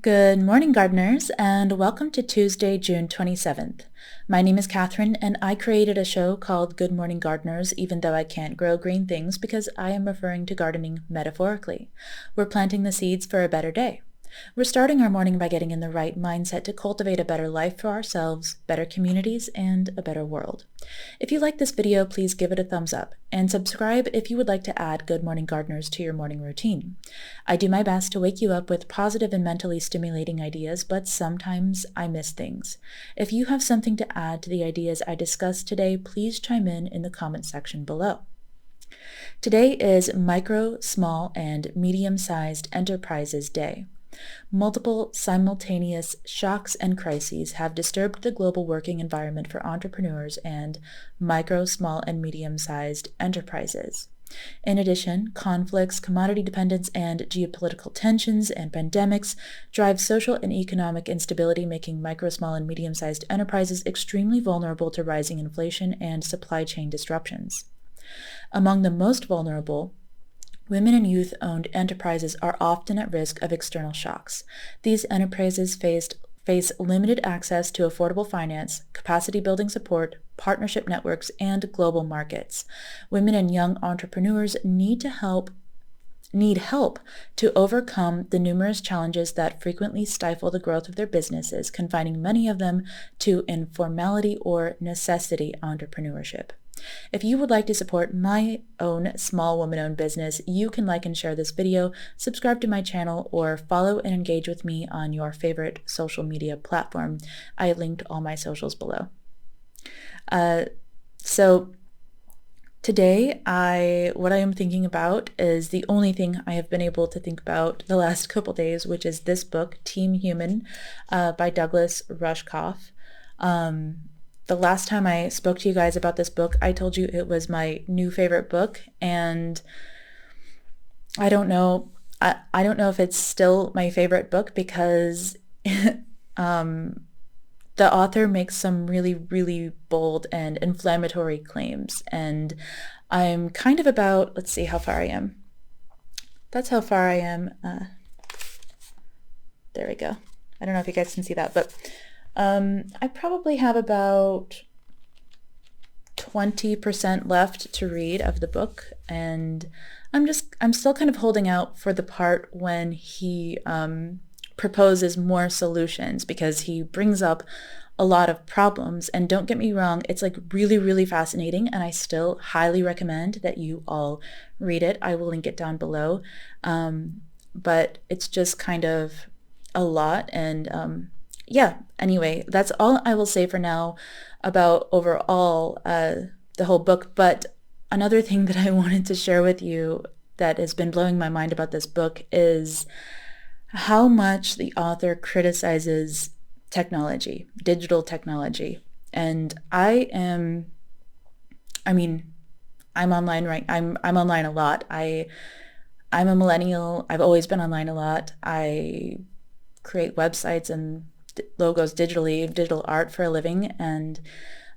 Good morning, gardeners, and welcome to Tuesday, June 27th. My name is Catherine, and I created a show called Good Morning Gardeners, even though I can't grow green things because I am referring to gardening metaphorically. We're planting the seeds for a better day. We're starting our morning by getting in the right mindset to cultivate a better life for ourselves, better communities, and a better world. If you like this video, please give it a thumbs up, and subscribe if you would like to add Good Morning Gardeners to your morning routine. I do my best to wake you up with positive and mentally stimulating ideas, but sometimes I miss things. If you have something to add to the ideas I discussed today, please chime in the comment section below. Today is Micro, Small, and Medium-Sized Enterprises Day. Multiple simultaneous shocks and crises have disturbed the global working environment for entrepreneurs and micro, small, and medium-sized enterprises. In addition, conflicts, commodity dependence, and geopolitical tensions and pandemics drive social and economic instability, making micro, small, and medium-sized enterprises extremely vulnerable to rising inflation and supply chain disruptions. Among the most vulnerable, women and youth-owned enterprises are often at risk of external shocks. These enterprises face limited access to affordable finance, capacity-building support, partnership networks, and global markets. Women and young entrepreneurs need help to overcome the numerous challenges that frequently stifle the growth of their businesses, confining many of them to informality or necessity entrepreneurship. If you would like to support my own small woman-owned business, you can like and share this video, subscribe to my channel, or follow and engage with me on your favorite social media platform. I linked all my socials below. So today, what I am thinking about is the only thing I have been able to think about the last couple days, which is this book, Team Human, by Douglas Rushkoff. The last time I spoke to you guys about this book, I told you it was my new favorite book, and I don't know if it's still my favorite book because the author makes some really, really bold and inflammatory claims, and I'm kind of about, let's see how far I am. That's how far I am. There we go. I don't know if you guys can see that, but I probably have about 20% left to read of the book, and I'm still kind of holding out for the part when he proposes more solutions, because he brings up a lot of problems. And don't get me wrong, it's like really, really fascinating, and I still highly recommend that you all read it. I will link it down below, but it's just kind of a lot, and yeah, anyway, that's all I will say for now about overall the whole book. But another thing that I wanted to share with you that has been blowing my mind about this book is how much the author criticizes technology, digital technology. And I'm online I'm online a lot. I'm a millennial. I've always been online a lot. I create websites and logos digitally, digital art for a living, and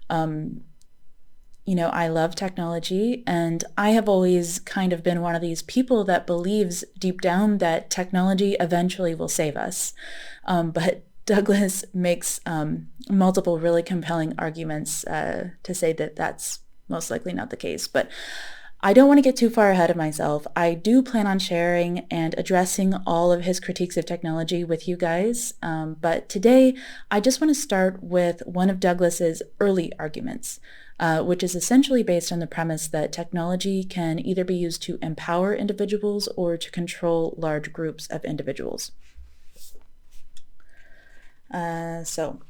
I love technology, and I have always kind of been one of these people that believes deep down that technology eventually will save us, but Douglas makes multiple really compelling arguments to say that that's most likely not the case. But I don't want to get too far ahead of myself. I do plan on sharing and addressing all of his critiques of technology with you guys, but today I just want to start with one of Douglas's early arguments, which is essentially based on the premise that technology can either be used to empower individuals or to control large groups of individuals. So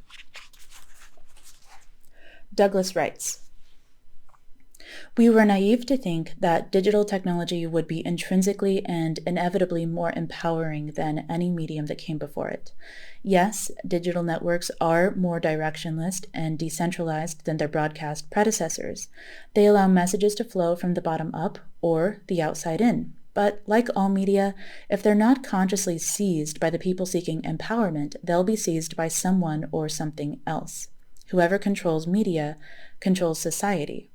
Douglas writes, "We were naive to think that digital technology would be intrinsically and inevitably more empowering than any medium that came before it. Yes, digital networks are more directionless and decentralized than their broadcast predecessors. They allow messages to flow from the bottom up or the outside in. But like all media, if they're not consciously seized by the people seeking empowerment, they'll be seized by someone or something else. Whoever controls media controls society.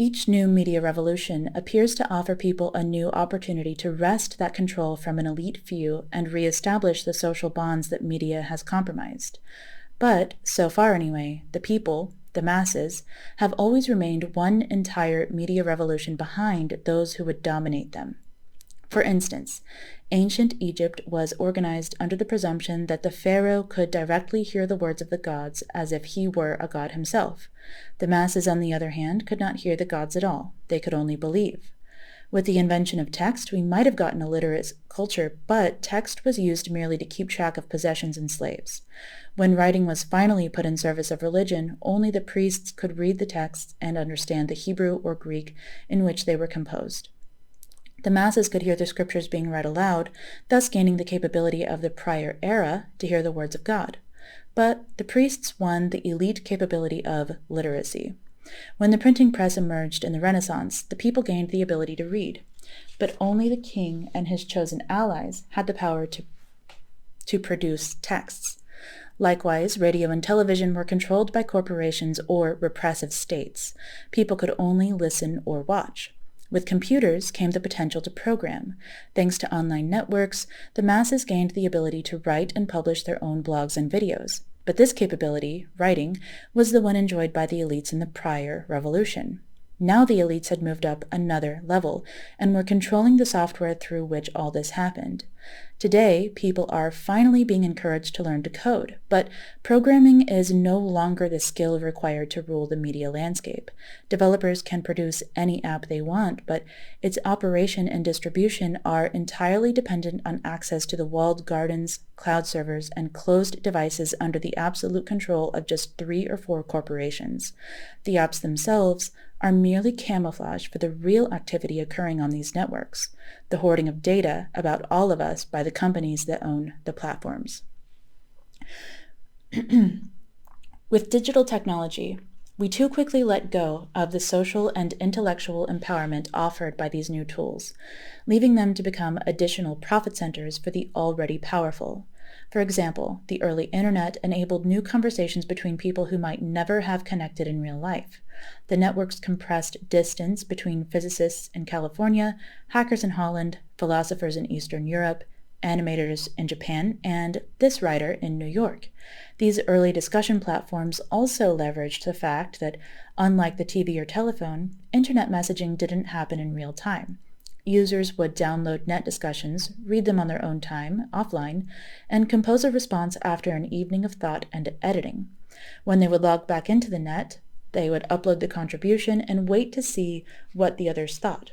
Each new media revolution appears to offer people a new opportunity to wrest that control from an elite few and reestablish the social bonds that media has compromised. But, so far anyway, the people, the masses, have always remained one entire media revolution behind those who would dominate them. For instance, ancient Egypt was organized under the presumption that the pharaoh could directly hear the words of the gods as if he were a god himself. The masses, on the other hand, could not hear the gods at all. They could only believe. With the invention of text, we might have gotten a literate culture, but text was used merely to keep track of possessions and slaves. When writing was finally put in service of religion, only the priests could read the texts and understand the Hebrew or Greek in which they were composed. The masses could hear the scriptures being read aloud, thus gaining the capability of the prior era to hear the words of God. But the priests won the elite capability of literacy. When the printing press emerged in the Renaissance, the people gained the ability to read, but only the king and his chosen allies had the power to produce texts. Likewise, radio and television were controlled by corporations or repressive states. People could only listen or watch. With computers came the potential to program. Thanks to online networks, the masses gained the ability to write and publish their own blogs and videos. But this capability, writing, was the one enjoyed by the elites in the prior revolution. Now the elites had moved up another level and were controlling the software through which all this happened. Today, people are finally being encouraged to learn to code, but programming is no longer the skill required to rule the media landscape. Developers can produce any app they want, but its operation and distribution are entirely dependent on access to the walled gardens, cloud servers, and closed devices under the absolute control of just 3 or 4 corporations. The apps themselves are merely camouflage for the real activity occurring on these networks, the hoarding of data about all of us by the companies that own the platforms. With digital technology, we too quickly let go of the social and intellectual empowerment offered by these new tools, leaving them to become additional profit centers for the already powerful. For example, the early internet enabled new conversations between people who might never have connected in real life. The networks compressed distance between physicists in California, hackers in Holland, philosophers in Eastern Europe, animators in Japan, and this writer in New York. These early discussion platforms also leveraged the fact that, unlike the TV or telephone, internet messaging didn't happen in real time. Users would download net discussions, read them on their own time, offline, and compose a response after an evening of thought and editing. When they would log back into the net, they would upload the contribution and wait to see what the others thought.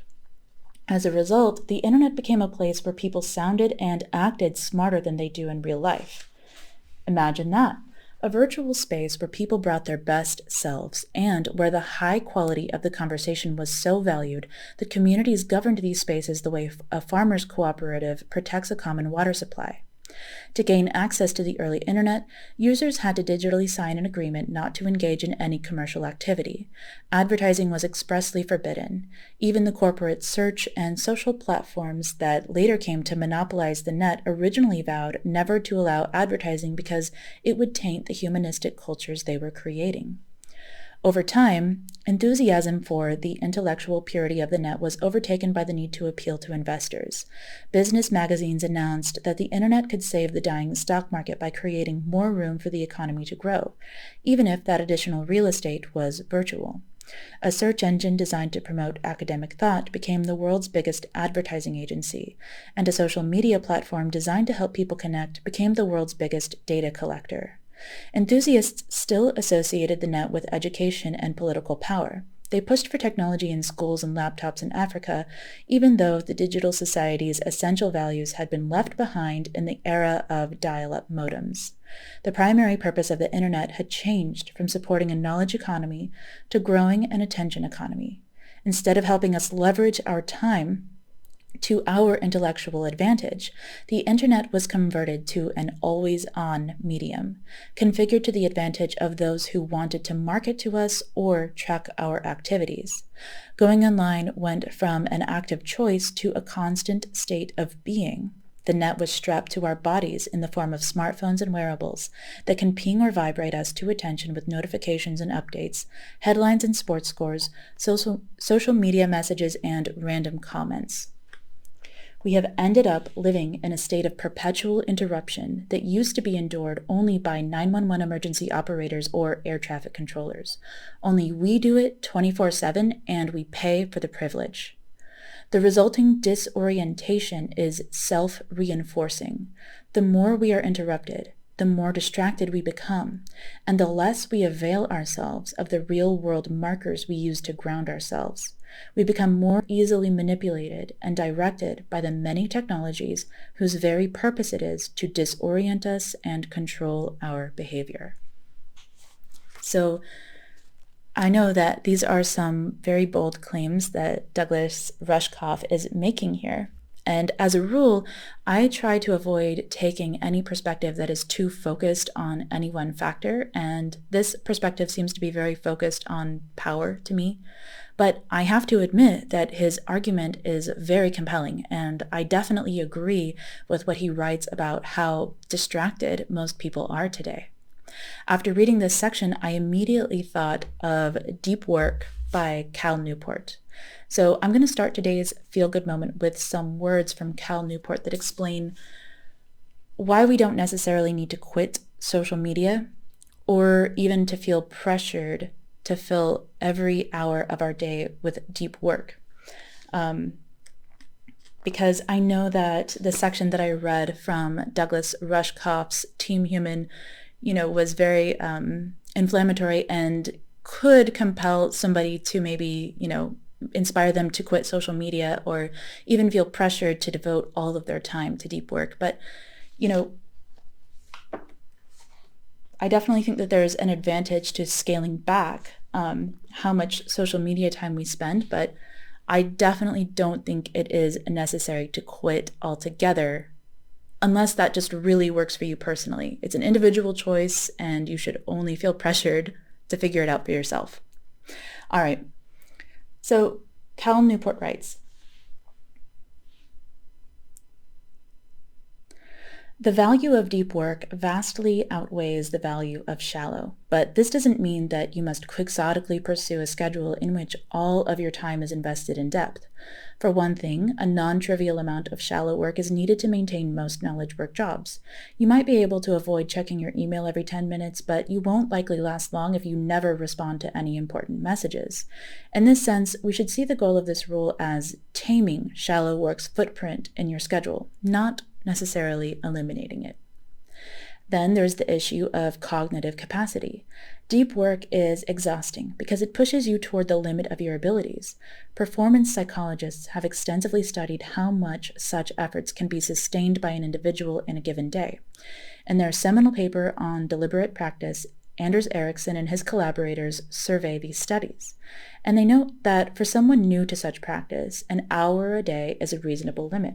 As a result, the internet became a place where people sounded and acted smarter than they do in real life. Imagine that. A virtual space where people brought their best selves, and where the high quality of the conversation was so valued that communities governed these spaces the way a farmers' cooperative protects a common water supply. To gain access to the early internet, users had to digitally sign an agreement not to engage in any commercial activity. Advertising was expressly forbidden. Even the corporate search and social platforms that later came to monopolize the net originally vowed never to allow advertising because it would taint the humanistic cultures they were creating. Over time, enthusiasm for the intellectual purity of the net was overtaken by the need to appeal to investors. Business magazines announced that the internet could save the dying stock market by creating more room for the economy to grow, even if that additional real estate was virtual. A search engine designed to promote academic thought became the world's biggest advertising agency, and a social media platform designed to help people connect became the world's biggest data collector. Enthusiasts still associated the net with education and political power. They pushed for technology in schools and laptops in Africa, even though the digital society's essential values had been left behind in the era of dial-up modems. The primary purpose of the internet had changed from supporting a knowledge economy to growing an attention economy. Instead of helping us leverage our time to our intellectual advantage, the internet was converted to an always-on medium, configured to the advantage of those who wanted to market to us or track our activities. Going online went from an act of choice to a constant state of being. the net was strapped to our bodies in the form of smartphones and wearables that can ping or vibrate us to attention with notifications and updates, headlines and sports scores, social media messages, and random comments. We have ended up living in a state of perpetual interruption that used to be endured only by 911 emergency operators or air traffic controllers. Only we do it 24/7, and we pay for the privilege. The resulting disorientation is self-reinforcing. The more we are interrupted, the more distracted we become, and the less we avail ourselves of the real-world markers we use to ground ourselves. We become more easily manipulated and directed by the many technologies whose very purpose it is to disorient us and control our behavior. So, I know that these are some very bold claims that Douglas Rushkoff is making here. And as a rule, I try to avoid taking any perspective that is too focused on any one factor, and this perspective seems to be very focused on power to me. But I have to admit that his argument is very compelling, and I definitely agree with what he writes about how distracted most people are today. After reading this section, I immediately thought of Deep Work by Cal Newport. So I'm going to start today's feel-good moment with some words from Cal Newport that explain why we don't necessarily need to quit social media or even to feel pressured to fill every hour of our day with deep work. Because I know that the section that I read from Douglas Rushkoff's Team Human was very inflammatory and could compel somebody to maybe, inspire them to quit social media or even feel pressured to devote all of their time to deep work. But, I definitely think that there's an advantage to scaling back how much social media time we spend, but I definitely don't think it is necessary to quit altogether unless that just really works for you personally. It's an individual choice, and you should only feel pressured to figure it out for yourself. All right. So Cal Newport writes, "The value of deep work vastly outweighs the value of shallow, but this doesn't mean that you must quixotically pursue a schedule in which all of your time is invested in depth. For one thing, a non-trivial amount of shallow work is needed to maintain most knowledge work jobs. You might be able to avoid checking your email every 10 minutes, but you won't likely last long if you never respond to any important messages. In this sense, we should see the goal of this rule as taming shallow work's footprint in your schedule, not necessarily eliminating it. Then there's the issue of cognitive capacity. Deep work is exhausting because it pushes you toward the limit of your abilities. Performance psychologists have extensively studied how much such efforts can be sustained by an individual in a given day. In their seminal paper on deliberate practice, Anders Ericsson and his collaborators survey these studies. And they note that for someone new to such practice, an hour a day is a reasonable limit.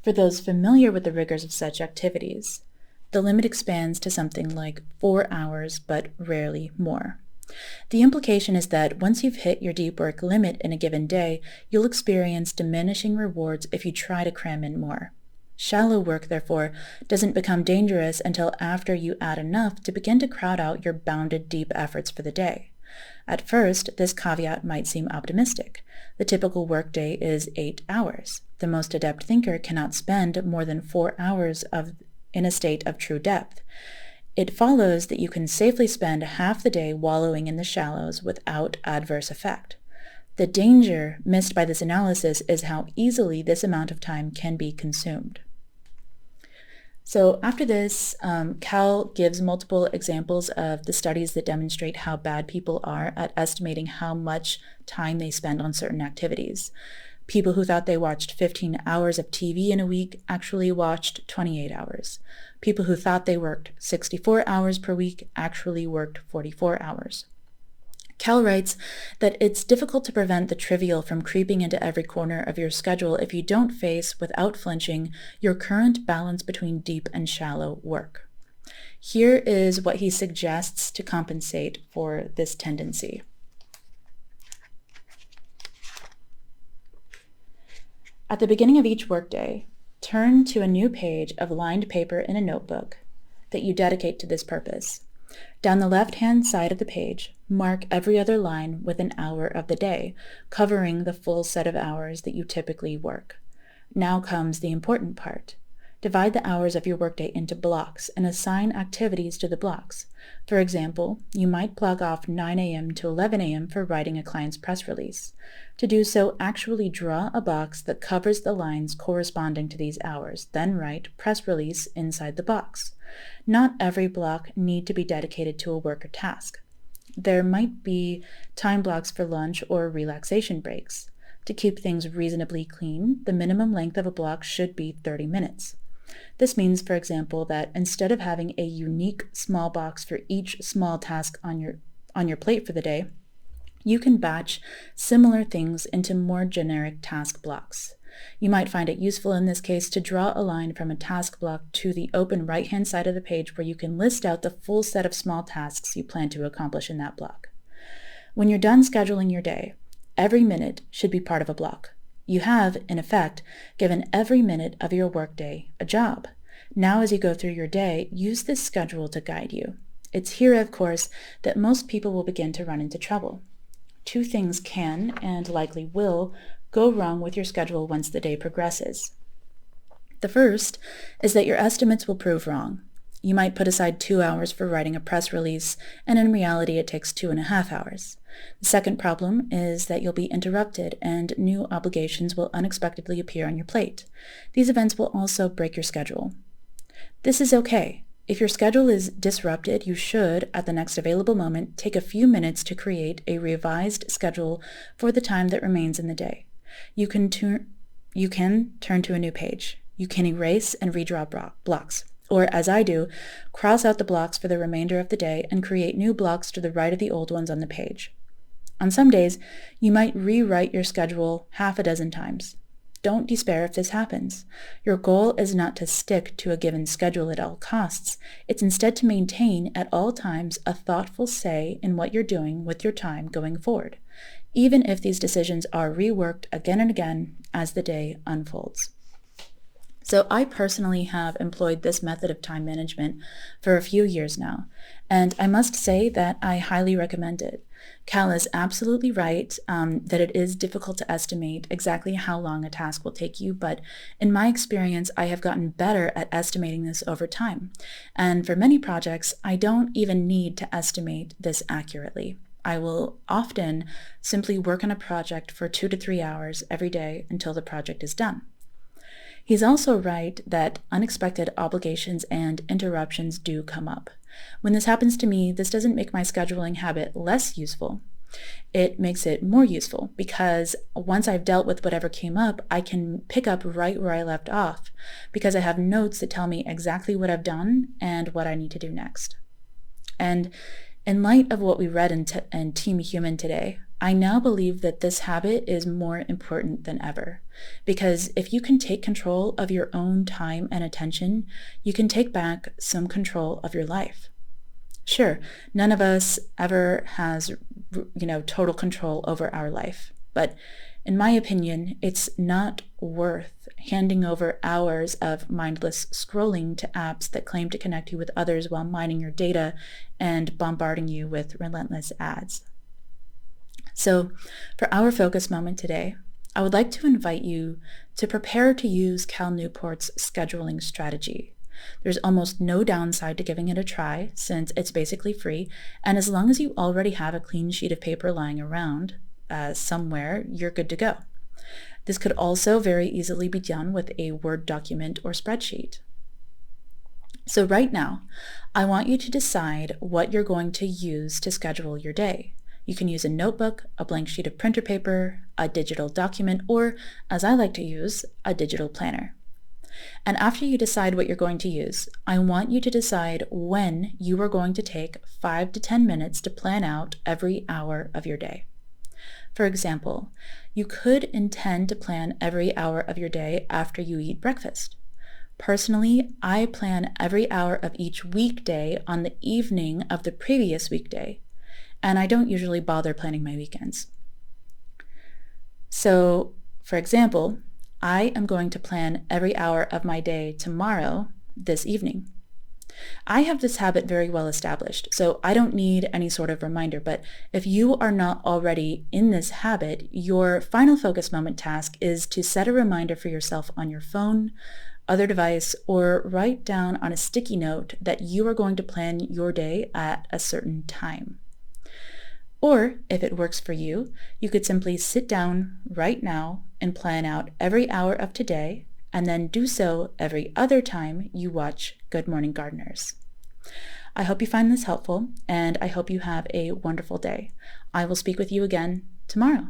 For those familiar with the rigors of such activities, the limit expands to something like 4 hours, but rarely more. The implication is that once you've hit your deep work limit in a given day, you'll experience diminishing rewards if you try to cram in more. Shallow work, therefore, doesn't become dangerous until after you add enough to begin to crowd out your bounded deep efforts for the day. At first, this caveat might seem optimistic. The typical workday is 8 hours. The most adept thinker cannot spend more than 4 hours in a state of true depth. It follows that you can safely spend half the day wallowing in the shallows without adverse effect. The danger missed by this analysis is how easily this amount of time can be consumed. So after this, Cal gives multiple examples of the studies that demonstrate how bad people are at estimating how much time they spend on certain activities. People who thought they watched 15 hours of TV in a week actually watched 28 hours. People who thought they worked 64 hours per week actually worked 44 hours. Cal writes that it's difficult to prevent the trivial from creeping into every corner of your schedule if you don't face, without flinching, your current balance between deep and shallow work. Here is what he suggests to compensate for this tendency. At the beginning of each workday, turn to a new page of lined paper in a notebook that you dedicate to this purpose. Down the left-hand side of the page, mark every other line with an hour of the day, covering the full set of hours that you typically work. Now comes the important part. Divide the hours of your workday into blocks and assign activities to the blocks. For example, you might block off 9 a.m. to 11 a.m. for writing a client's press release. To do so, actually draw a box that covers the lines corresponding to these hours, then write press release inside the box. Not every block need to be dedicated to a work or task. There might be time blocks for lunch or relaxation breaks. To keep things reasonably clean, the minimum length of a block should be 30 minutes. This means, for example, that instead of having a unique small box for each small task on your plate for the day, you can batch similar things into more generic task blocks. You might find it useful in this case to draw a line from a task block to the open right-hand side of the page where you can list out the full set of small tasks you plan to accomplish in that block. When you're done scheduling your day, every minute should be part of a block. You have, in effect, given every minute of your workday a job. Now, as you go through your day, use this schedule to guide you. It's here, of course, that most people will begin to run into trouble. Two things can, and likely will, go wrong with your schedule once the day progresses. The first is that your estimates will prove wrong. You might put aside 2 hours for writing a press release, and in reality it takes 2.5 hours. The second problem is that you'll be interrupted and new obligations will unexpectedly appear on your plate. These events will also break your schedule. This is okay. If your schedule is disrupted, you should, at the next available moment, take a few minutes to create a revised schedule for the time that remains in the day. You can turn to a new page. You can erase and redraw blocks. Or, as I do, cross out the blocks for the remainder of the day and create new blocks to the right of the old ones on the page. On some days, you might rewrite your schedule half a dozen times. Don't despair if this happens. Your goal is not to stick to a given schedule at all costs. It's instead to maintain at all times a thoughtful say in what you're doing with your time going forward, even if these decisions are reworked again and again as the day unfolds. So I personally have employed this method of time management for a few years now, and I must say that I highly recommend it. Cal is absolutely right that it is difficult to estimate exactly how long a task will take you, but in my experience, I have gotten better at estimating this over time. And for many projects, I don't even need to estimate this accurately. I will often simply work on a project for 2 to 3 hours every day until the project is done. He's also right that unexpected obligations and interruptions do come up. When this happens to me, this doesn't make my scheduling habit less useful. It makes it more useful because once I've dealt with whatever came up, I can pick up right where I left off because I have notes that tell me exactly what I've done and what I need to do next. And in light of what we read in Team Human today, I now believe that this habit is more important than ever, because if you can take control of your own time and attention, you can take back some control of your life. Sure, none of us ever has, total control over our life, but in my opinion, it's not worth handing over hours of mindless scrolling to apps that claim to connect you with others while mining your data and bombarding you with relentless ads. So, for our focus moment today, I would like to invite you to prepare to use Cal Newport's scheduling strategy. There's almost no downside to giving it a try since it's basically free, and as long as you already have a clean sheet of paper lying around somewhere, you're good to go. This could also very easily be done with a Word document or spreadsheet. So right now, I want you to decide what you're going to use to schedule your day. You can use a notebook, a blank sheet of printer paper, a digital document, or, as I like to use, a digital planner. And after you decide what you're going to use, I want you to decide when you are going to take 5 to 10 minutes to plan out every hour of your day. For example, you could intend to plan every hour of your day after you eat breakfast. Personally, I plan every hour of each weekday on the evening of the previous weekday, and I don't usually bother planning my weekends. So, for example, I am going to plan every hour of my day tomorrow, this evening. I have this habit very well established, so I don't need any sort of reminder, but if you are not already in this habit, your final focus moment task is to set a reminder for yourself on your phone, other device, or write down on a sticky note that you are going to plan your day at a certain time. Or, if it works for you, you could simply sit down right now and plan out every hour of today, and then do so every other time you watch Good Morning Gardeners. I hope you find this helpful, and I hope you have a wonderful day. I will speak with you again tomorrow.